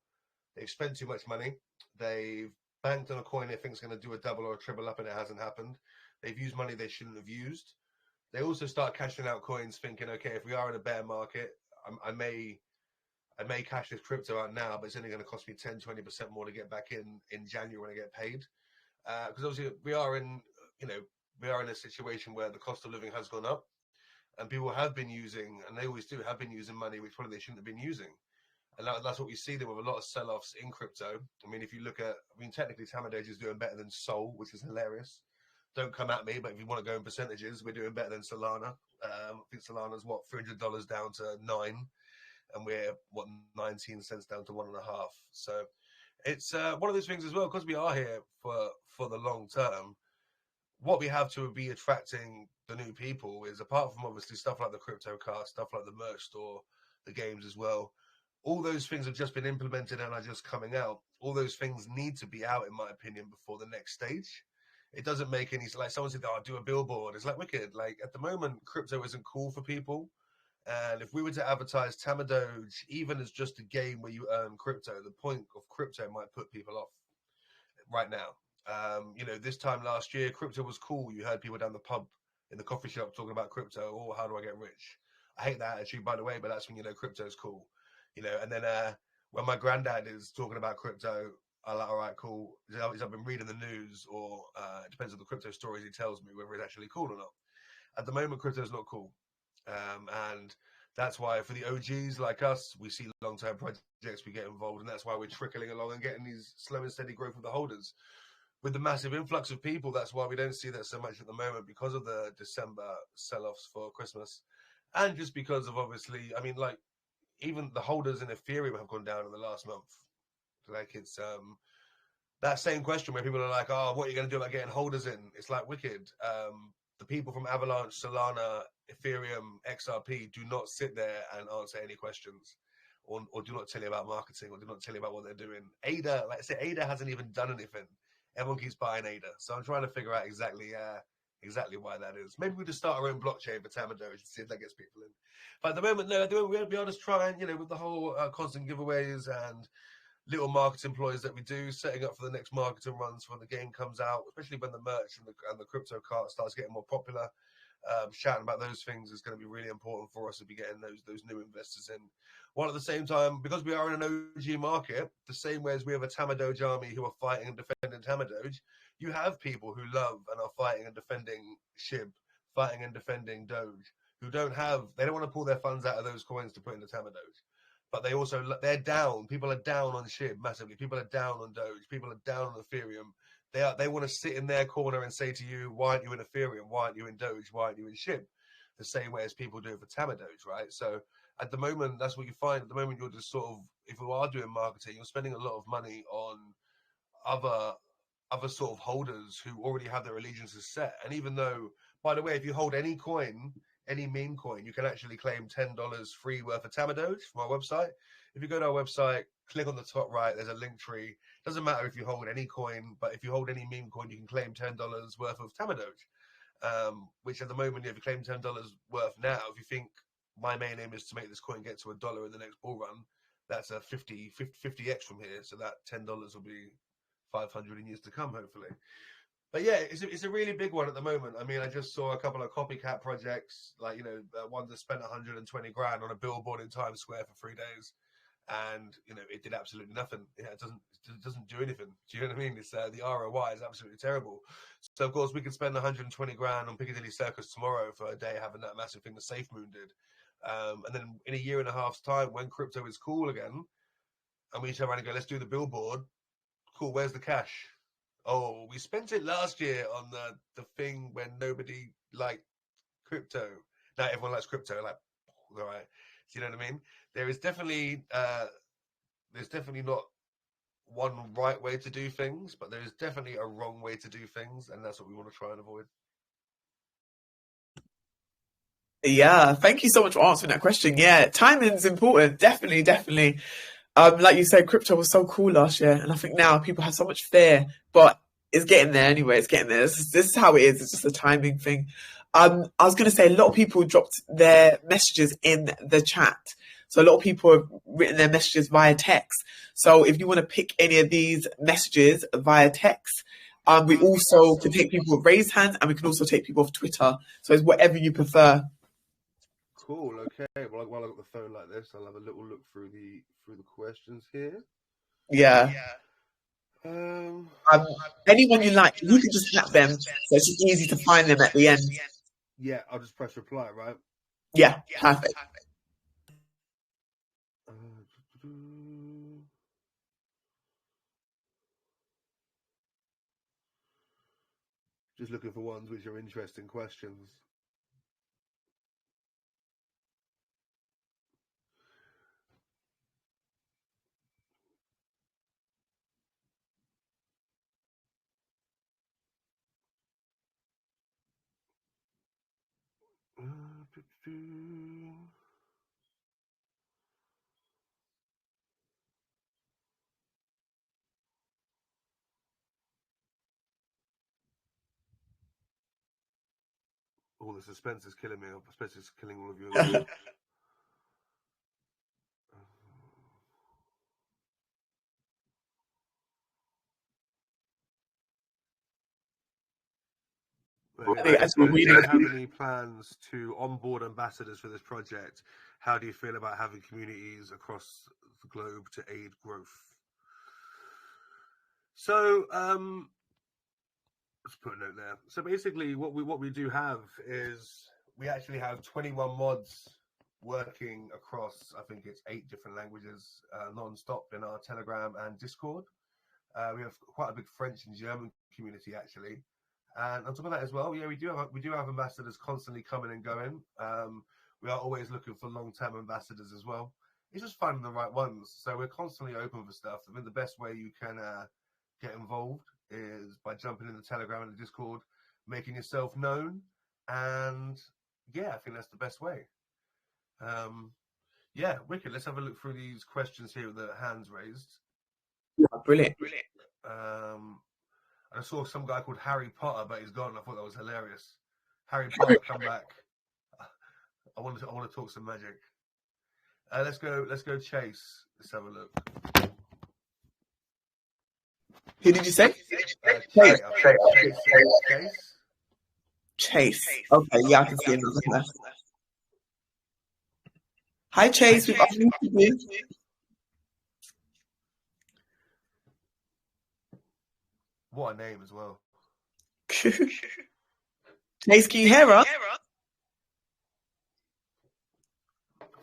they've spent too much money. They've banked on a coin they think is going to do a double or a triple up, and it hasn't happened. They've used money they shouldn't have used. They also start cashing out coins thinking, okay, if we are in a bear market, I may cash this crypto out now, but it's only going to cost me 10, 20% more to get back in January when I get paid. because obviously we are in a situation where the cost of living has gone up, and people have been using, and they always do, have been using money which probably they shouldn't have been using. And that's what we see there with a lot of sell-offs in crypto. I mean, if you look at, technically TamaDoge is doing better than Sol, which is hilarious. Don't come at me, but if you want to go in percentages, we're doing better than Solana. I think Solana's $300 down to 9, and we're 19 cents down to 1.5. So it's one of those things as well, because we are here for the long term. What we have to be attracting the new people is, apart from obviously stuff like the crypto card, stuff like the merch store, the games as well. All those things have just been implemented and are just coming out. All those things need to be out, in my opinion, before the next stage. It doesn't make any, like someone said, "Oh, do a billboard." It's like wicked. Like at the moment, crypto isn't cool for people. And if we were to advertise TamaDoge, even as just a game where you earn crypto, the point of crypto might put people off right now. This time last year, crypto was cool. You heard people down the pub, in the coffee shop, talking about crypto. Oh, how do I get rich? I hate that attitude, by the way, but that's when crypto's cool. And then when my granddad is talking about crypto, I'm like, all right, cool. I've been reading the news, or it depends on the crypto stories he tells me, whether it's actually cool or not. At the moment, crypto is not cool. And that's why for the OGs like us, we see long-term projects, we get involved, and that's why we're trickling along and getting these slow and steady growth of the holders. With the massive influx of people, that's why we don't see that so much at the moment, because of the December sell-offs for Christmas. And just because of, obviously, even the holders in Ethereum have gone down in the last month. Like it's that same question where people are like, "Oh, what are you going to do about getting holders in?" It's like wicked. The people from Avalanche, Solana, Ethereum, XRP do not sit there and answer any questions, or do not tell you about marketing, or do not tell you about what they're doing. ADA, like I said, ADA hasn't even done anything. Everyone keeps buying ADA, so I'm trying to figure out exactly why that is. Maybe we just start our own blockchain for TamaDoge and see if that gets people in. But at the moment, no, we'll be honest, trying, with the whole constant giveaways and little marketing ploys that we do, setting up for the next marketing runs when the game comes out, especially when the merch and the crypto cart starts getting more popular. Shouting about those things is going to be really important for us to be getting those new investors in. While at the same time, because we are in an OG market, the same way as we have a TamaDoge army who are fighting and defending TamaDoge, you have people who love and are fighting and defending SHIB, fighting and defending Doge, who they don't want to pull their funds out of those coins to put into TamaDoge. But they're down. People are down on SHIB massively. People are down on Doge. People are down on Ethereum. They want to sit in their corner and say to you, "Why aren't you in Ethereum? Why aren't you in Doge? Why aren't you in SHIB?" The same way as people do for TamaDoge, right? So at the moment, that's what you find. At the moment, you're just sort of, if you are doing marketing, you're spending a lot of money on other sort of holders who already have their allegiances set. And even though, by the way, if you hold any coin, any meme coin, you can actually claim $10 free worth of TamaDoge from our website. If you go to our website, click on the top right, there's a link tree. Doesn't matter if you hold any coin, but if you hold any meme coin, you can claim $10 worth of TamaDoge. Which at the moment, if you claim $10 worth now, if you think my main aim is to make this coin get to $1 in the next bull run, that's a 50x from here. So that $10 will be 500 in years to come, hopefully. But yeah, it's a really big one at the moment. I mean, I just saw a couple of copycat projects, like, one that spent 120 grand on a billboard in Times Square for 3 days. And, it did absolutely nothing. Yeah, it doesn't do anything. Do you know what I mean? It's the ROI is absolutely terrible. So, of course, we could spend 120 grand on Piccadilly Circus tomorrow for a day having that massive thing the Safe Moon did. And then in a year and a half's time, when crypto is cool again, and we turn around and go, let's do the billboard. Cool, where's the cash? Oh, we spent it last year on the thing when nobody liked crypto. Now everyone likes crypto, like, all right. Do you know what I mean? There is definitely not one right way to do things, but there is definitely a wrong way to do things, and that's what we want to try and avoid. Yeah, thank you so much for answering that question. Yeah, timing's important. Definitely. Like you said, crypto was so cool last year, and I think now people have so much fear, but it's getting there anyway. It's getting there. This is how it is. It's just a timing thing. I was going to say, a lot of people dropped their messages in the chat. So a lot of people have written their messages via text. So if you want to pick any of these messages via text, we also can take people with raised hands, and we can also take people off Twitter. So it's whatever you prefer. Cool. Okay. Well, while I've got the phone like this, I'll have a little look through the questions here. Yeah. Anyone you like, you can just snap them, so it's just easy to find them at the end. Yeah, I'll just press reply, right? Yeah, perfect. Just looking for ones which are interesting questions. Oh, the suspense is killing me. I suppose it's killing all of you as well. Do you have any plans to onboard ambassadors for this project? How do you feel about having communities across the globe to aid growth? So, let's put a note there. So basically, what we do have is we actually have 21 mods working across, I think it's 8 different languages, non-stop in our Telegram and Discord. We have quite a big French and German community actually. And on top of that as well, yeah, we do have ambassadors constantly coming and going. We are always looking for long-term ambassadors as well. It's just finding the right ones. So we're constantly open for stuff. I think the best way you can get involved is by jumping in the Telegram and the Discord, making yourself known, and yeah, I think that's the best way. Yeah, wicked. Let's have a look through these questions here with the hands raised. Yeah, brilliant. I saw some guy called Harry Potter, but he's gone. I thought that was hilarious. Harry Potter, come back. I want to talk some magic. Let's go Chase. Let's have a look. Who did you say? Chase. Chase. Okay, yeah, I can see him on the left. Hi, Chase. We've unmuted you. What a name as well. Chase, can you hear us?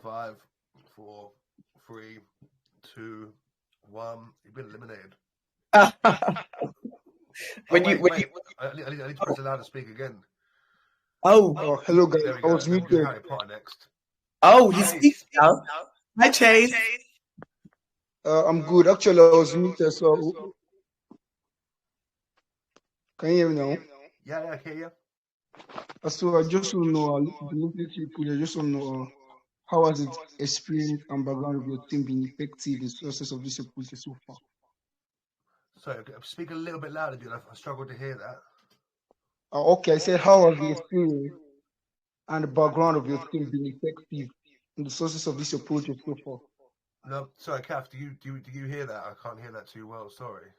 5, 4, 3, 2, 1. You've been eliminated. I need to press allow to speak again. Oh, hello guys. There we I go. was muted. Harry Potter next. Oh, he's speaking now. Hi, Chase. I'm good. Actually, I was muted, so can you hear me now? Yeah, I hear you. So I just want to know, I just want to know how has it experience and background of your team been effective in the success of this project so far? Sorry, speak a little bit louder, dude. I struggled to hear that. Okay, I said how has the experience and the background of your team been effective in the success of this project so far? No, sorry, Kaff. Do you hear that? I can't hear that too well. Sorry.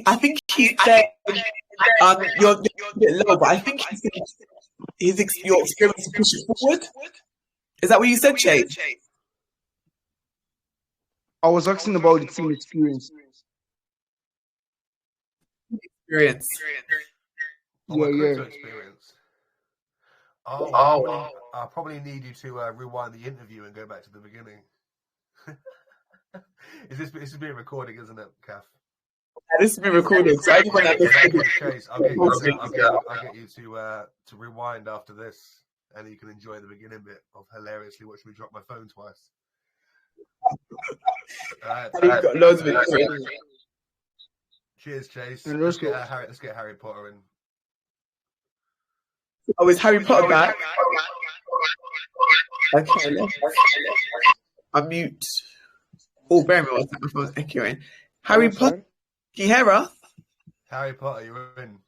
I think he said you're a bit low, but I think he said your experience to push it forward. Is that what you said, Chase? I was asking about the team experience. Experience. Oh, my crypto experience. I probably need you to rewind the interview and go back to the beginning. This is being recorded, isn't it, Kaff? This has been recorded, so anyone that Chase, I'll get you to rewind after this, and you can enjoy the beginning bit of hilariously watching me drop my phone twice. You've got loads of experience. Cheers, Chase. Let's get Harry Potter in. Oh, is Harry Potter back? Okay, let's unmute. Oh, bear with me, my phone's echoing. Harry Potter, can you hear us? Harry Potter, you're in.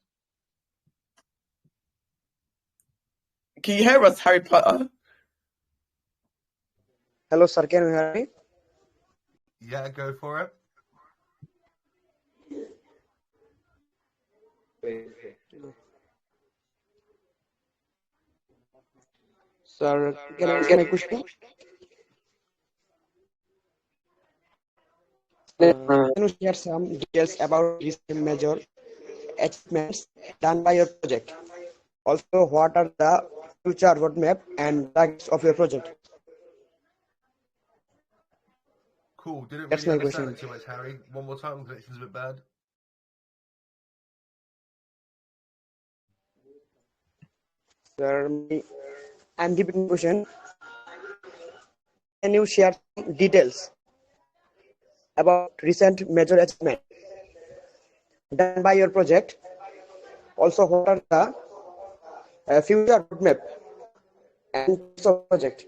Can you hear us, Harry Potter? Hello, sir. Can you hear me? Yeah, go for it. Sir, can I push me? Can you share some details about recent major achievements done by your project? Also, what are the future roadmap and targets of your project? Cool. Didn't That's really my understand question. it too much, Harry. One more time. Connection's a bit bad. Sir, I'm repeating the question. Can you share some details about recent major achievement done by your project? Also, what are the future roadmap and targets of project?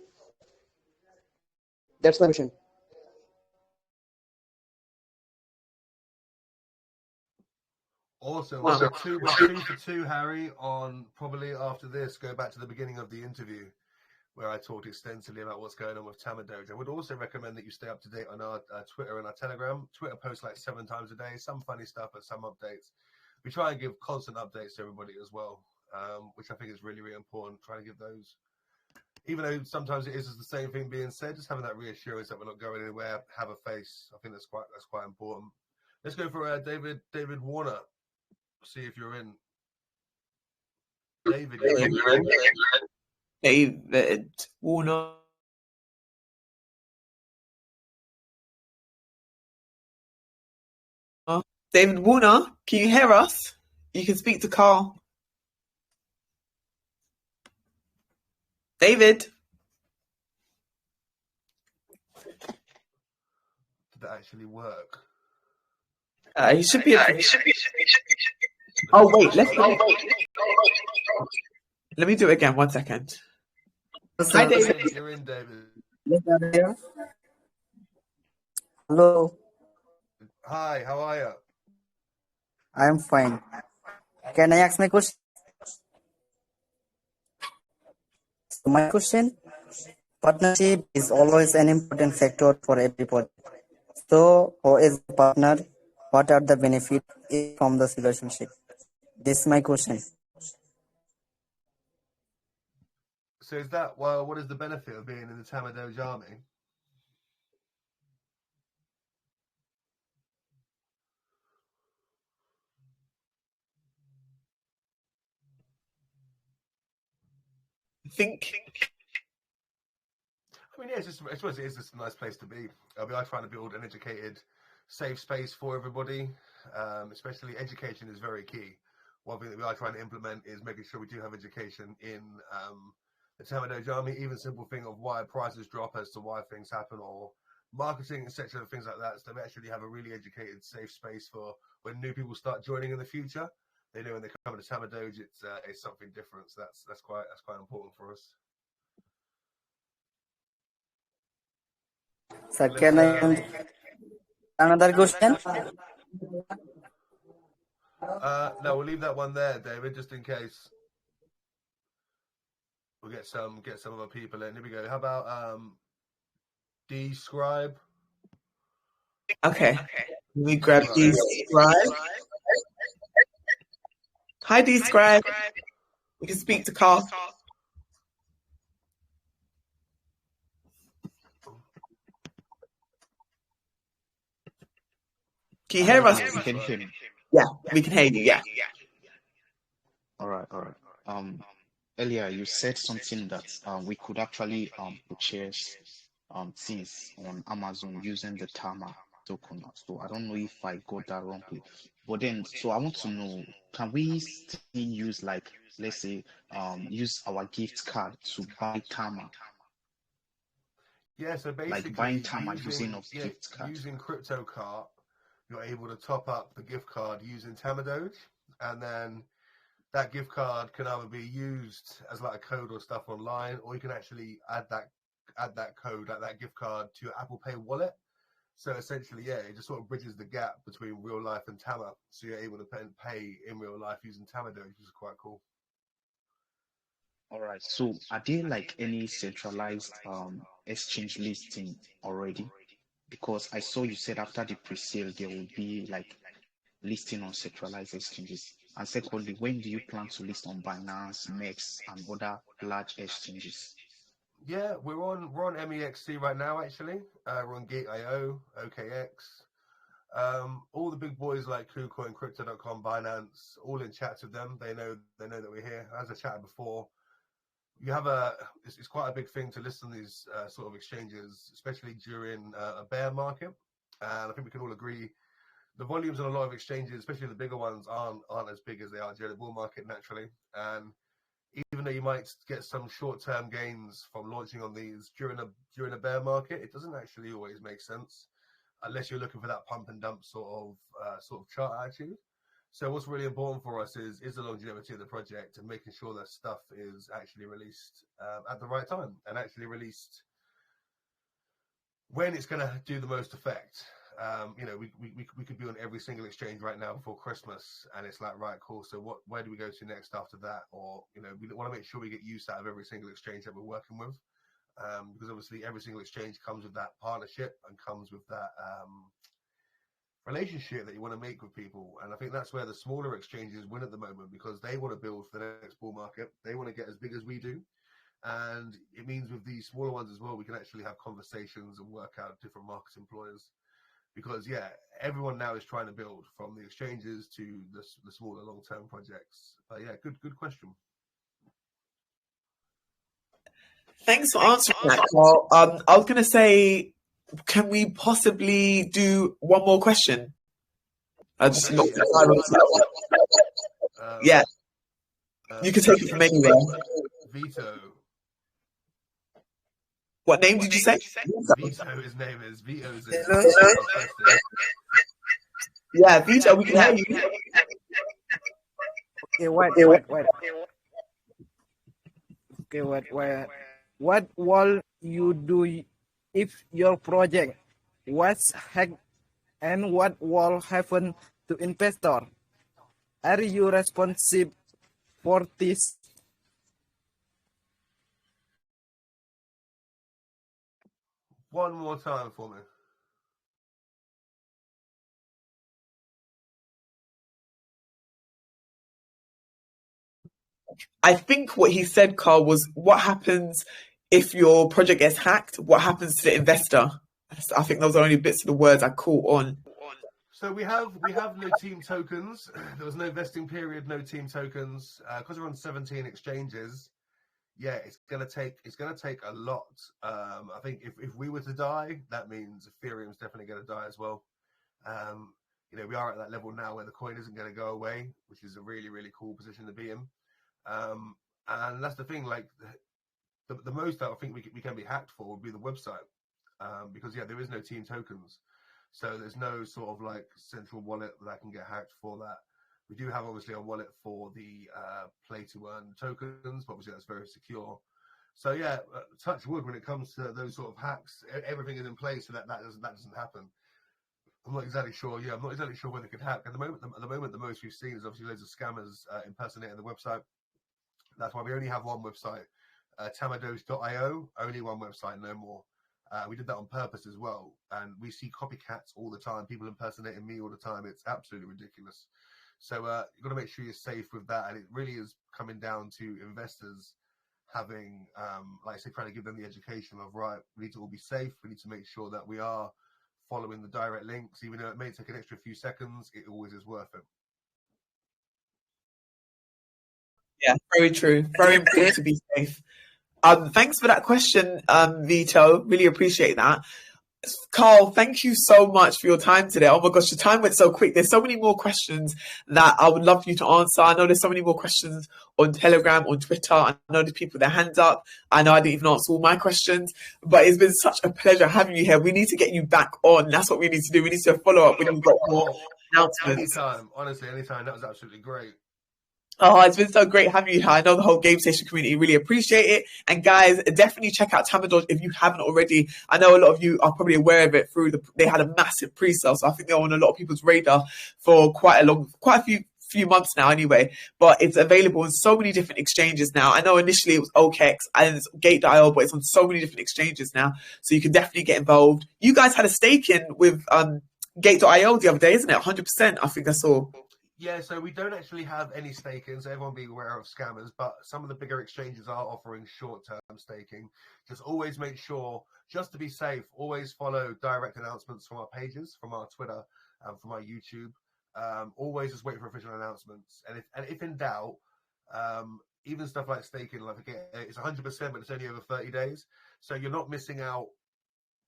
That's my question. Awesome. Wow. We're two for two, Harry, on probably after this. Go back to the beginning of the interview where I talked extensively about what's going on with TamaDoge. I would also recommend that you stay up to date on our Twitter and our Telegram. Twitter posts like 7 times a day, some funny stuff, but some updates. We try and give constant updates to everybody as well, which I think is really, really important. Trying to give those, even though sometimes it is the same thing being said, just having that reassurance that we're not going anywhere, have a face. I think that's quite important. Let's go for David Warner. See if you're in. David, you're in. David Warner. David Warner, can you hear us? You can speak to Carl. David. Did that actually work? He should be. Oh wait, let me do it again. 1 second. Hi, David. You're in, David. Hello, Hi, how are you? I am fine. Can I ask my question? So my question, partnership is always an important factor for every project. So, who is the partner? What are the benefits from this relationship? This is my question. So is that, well, what is the benefit of being in the TamaDoge army? I mean, yeah, I suppose it is just a nice place to be. We are trying to build an educated, safe space for everybody. Especially education is very key. One thing that we are trying to implement is making sure we do have education in the TamaDoge army. Even simple thing of why prices drop as to why things happen, or marketing, etc., things like that. So we actually have a really educated, safe space for when new people start joining in the future. They know when they come to TamaDoge, it's something different. So that's quite important for us. So can I another question? No, we'll leave that one there, David, just in case. We'll get some other people in. Here we go. How about Describe? Okay. Let me grab Describe. Hi, Describe. You can speak to Carl. Can you hear us? You can hear me. Yeah, we can hear you. Yeah. All right. Earlier you said something that we could actually purchase things on Amazon using the Tama token. So I don't know if I got that wrongly. But then, so I want to know, can we still use, like, let's say, use our gift card to buy Tama? Yeah, so basically, like buying Tama using a gift card. Using CryptoCart, you're able to top up the gift card using TamaDoge, and then that gift card can either be used as like a code or stuff online, or you can actually add that code, like that gift card, to your Apple Pay wallet. So essentially, yeah, it just sort of bridges the gap between real life and Tama. So you're able to pay in real life using TamaDoge, which is quite cool. All right. So are there like any centralized exchange listing already? Because I saw you said after the pre-sale there will be like listing on centralized exchanges. And secondly, when do you plan to list on Binance, MEX, and other large exchanges? Yeah, we're on MEXC right now. Actually, we're on Gate.io, OKX. All the big boys like KuCoin, Crypto.com, Binance, all in chats with them. They know that we're here. As I chatted before, you have it's quite a big thing to list on these sort of exchanges, especially during a bear market. And I think we can all agree the volumes on a lot of exchanges, especially the bigger ones, aren't as big as they are during the bull market naturally. And even though you might get some short-term gains from launching on these during a bear market, it doesn't actually always make sense unless you're looking for that pump and dump sort of chart attitude. So what's really important for us is the longevity of the project and making sure that stuff is actually released at the right time and actually released when it's going to do the most effect. We could be on every single exchange right now before Christmas, and it's like, right, cool. So where do we go to next after that? Or we want to make sure we get use out of every single exchange that we're working with, because obviously every single exchange comes with that partnership and comes with that relationship that you want to make with people. And I think that's where the smaller exchanges win at the moment, because they want to build for the next bull market. They want to get as big as we do. And it means with these smaller ones as well, we can actually have conversations and work out different market employers. Because, everyone now is trying to build, from the exchanges to the smaller long-term projects. But good question. Thanks for answering that, Carl. I was going to say, can we possibly do one more question? I just looked at yeah. You can take it from anywhere. Vito. What name did you say? Vito, his name is. Vito's it. Yeah, Vito, we can hear you. Okay, wait. Okay, wait. What will you do if your project was hacked, and what will happen to investor? Are you responsible for this? One more time for me. I think what he said, Carl, was what happens if your project gets hacked? What happens to the investor? I think those are only bits of the words I caught on. So we have no team tokens. There was no vesting period, no team tokens. Because we're on 17 exchanges, it's gonna take a lot. I think if we were to die, that means Ethereum's definitely gonna die as well. We are at that level now where the coin isn't gonna go away, which is a really, really cool position to be in. And that's the thing, like the most that I think we can be hacked for would be the website, because there is no team tokens, so there's no sort of like central wallet that can get hacked for that. We do have obviously a wallet for the play to earn tokens, but obviously that's very secure. So touch wood when it comes to those sort of hacks, everything is in place so that doesn't happen. I'm not exactly sure. I'm not exactly sure when they could hack. At the moment, the most we've seen is obviously loads of scammers impersonating the website. That's why we only have one website, TamaDoge.io, only one website, no more. We did that on purpose as well. And we see copycats all the time, people impersonating me all the time. It's absolutely ridiculous. So you've got to make sure you're safe with that. And it really is coming down to investors having, like I say, trying to give them the education of, right, we need to all be safe. We need to make sure that we are following the direct links. Even though it may take an extra few seconds, it always is worth it. Yeah, very true. Very important to be safe. Thanks for that question, Vito. Really appreciate that. Carl, thank you so much for your time today. Oh my gosh, the time went so quick. There's so many more questions that I would love you to answer. I know there's so many more questions on Telegram, on Twitter. I know there's people with their hands up. I know I didn't even answer all my questions, but it's been such a pleasure having you here. We need to get you back on. That's what we need to do. We need to follow up when you've got more announcements. Anytime, honestly, anytime. That was absolutely great. Oh, it's been so great having you here. I know the whole GameStation community really appreciate it. And guys, definitely check out TamaDoge if you haven't already. I know a lot of you are probably aware of it through they had a massive pre-sale. So I think they're on a lot of people's radar for quite a few months now anyway. But it's available on so many different exchanges now. I know initially it was OKEx and it's Gate.io, but it's on so many different exchanges now. So you can definitely get involved. You guys had a stake in with Gate.io the other day, isn't it? 100%, I think I saw. Yeah, so we don't actually have any staking, so everyone be aware of scammers, but some of the bigger exchanges are offering short-term staking. Just always make sure just to be safe, always follow direct announcements from our pages, from our Twitter, and from our YouTube. Always just wait for official announcements. And if in doubt, even stuff like staking, like it's 100%, but it's only over 30 days. So you're not missing out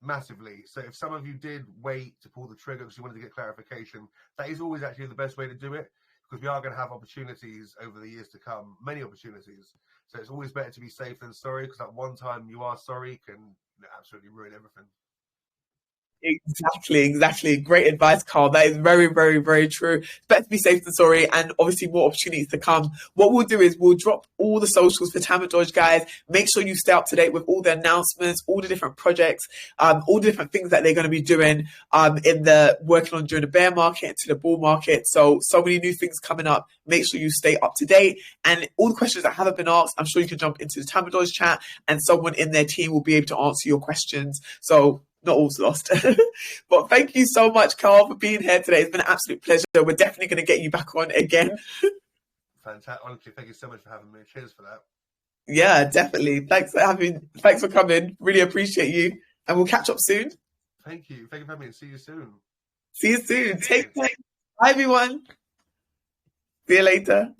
massively. So if some of you did wait to pull the trigger because you wanted to get clarification, that is always actually the best way to do it, because we are going to have opportunities over the years to come, many opportunities. So it's always better to be safe than sorry, because at one time you are sorry can absolutely ruin everything. Exactly. Great advice, Carl. That is very, very, very true. It's better to be safe than sorry, and obviously more opportunities to come. What we'll do is we'll drop all the socials for TamaDoge, guys. Make sure you stay up to date with all the announcements, all the different projects, all the different things that they're going to be doing working on during the bear market into the bull market. So many new things coming up. Make sure you stay up to date. And all the questions that haven't been asked, I'm sure you can jump into the TamaDoge chat and someone in their team will be able to answer your questions. So not all's lost. But thank you so much, Carl, for being here today. It's been an absolute pleasure. We're definitely going to get you back on again. Fantastic. Honestly, thank you so much for having me. Cheers for that. Yeah, definitely. Thanks for coming. Really appreciate you. And we'll catch up soon. Thank you. Thank you for having me. See you soon. See you soon. Take care. Bye, everyone. See you later.